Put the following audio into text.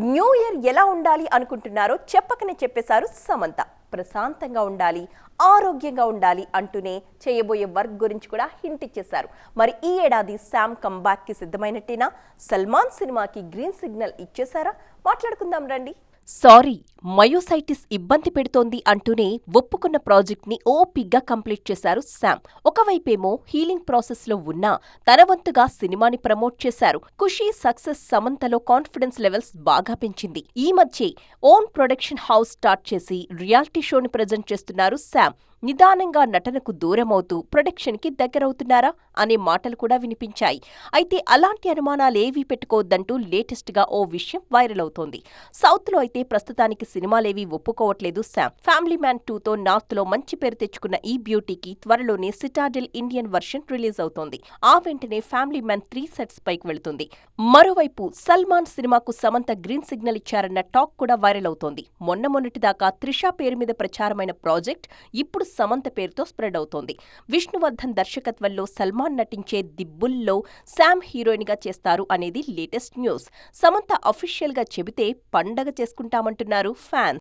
New year ఎలా ఉండాలి అనుకుంటున్నారో చెప్పకనే చెప్పేశారు సమంత. ప్రశాంతంగా ఉండాలి, ఆరోగ్యంగా ఉండాలి అంటూనే చేయబోయే వర్క్ గురించి కూడా హింట్ ఇచ్చేశారు. మరి ఈ ఏడాది శామ్ కంబ్యాక్ కి సిద్ధమైనట్టేనా? సల్మాన్ సినిమాకి గ్రీన్ సిగ్నల్ ఇచ్చేశారా? మాట్లాడుకుందాం రండి. సారీ, మయోసైటిస్ ఇబ్బంది పెడుతోంది అంటూనే ఒప్పుకున్న ప్రాజెక్ట్ ని ఓపిగ్గా కంప్లీట్ చేశారు శామ్. ఒకవైపేమో హీలింగ్ ప్రాసెస్ లో ఉన్నా తన వంతుగా సినిమాని ప్రమోట్ చేశారు. ఖుషీ సక్సెస్ సమంతలో కాన్ఫిడెన్స్ లెవెల్స్ బాగా పెంచింది. ఈ మధ్యే ఓన్ ప్రొడక్షన్ హౌస్ స్టార్ట్ చేసి రియాలిటీ షోని ప్రెజెంట్ చేస్తున్నారు శామ్. నిదానంగా నటనకు దూరమవుతూ ప్రొడక్షన్ కి దగ్గరవుతున్నారా అనే మాటలు కూడా వినిపించాయి. అయితే అలాంటి అనుమానాలేవీ పెట్టుకోవద్దంటూ లేటెస్ట్ గా ఓ విషయం వైరల్ అవుతోంది. సౌత్ లో అయితే ప్రస్తుతానికి సినిమాలేవీ ఒప్పుకోవట్లేదు శామ్. ఫ్యామిలీ మ్యాన్ 2తో నార్త్ లో మంచి పేరు తెచ్చుకున్న ఈ బ్యూటీకి త్వరలోనే సిటాడెల్ ఇండియన్ వర్షన్ రిలీజ్ అవుతోంది. ఆ వెంటనే ఫ్యామిలీ మ్యాన్ 3 సెట్స్ పైకి వెళుతుంది. మరోవైపు సల్మాన్ సినిమాకు సమంత గ్రీన్ సిగ్నల్ ఇచ్చారన్న టాక్ కూడా వైరల్ అవుతోంది. మొన్నటిదాకా త్రిష పేరు మీద ప్రచారమైన ప్రాజెక్ట్ ఇప్పుడు సమంత పేరుతో స్ప్రెడ్ అవుతోంది. విష్ణువర్ధన్ దర్శకత్వంలో సల్మాన్ నటించే ది బుల్లో శామ్ హీరోయిన్ గా చేస్తారు అనేది లేటెస్ట్ న్యూస్. సమంత అఫీషియల్ గా చెబితే పండగ చేసుకుంటామంటున్నారు ఫ్యాన్స్.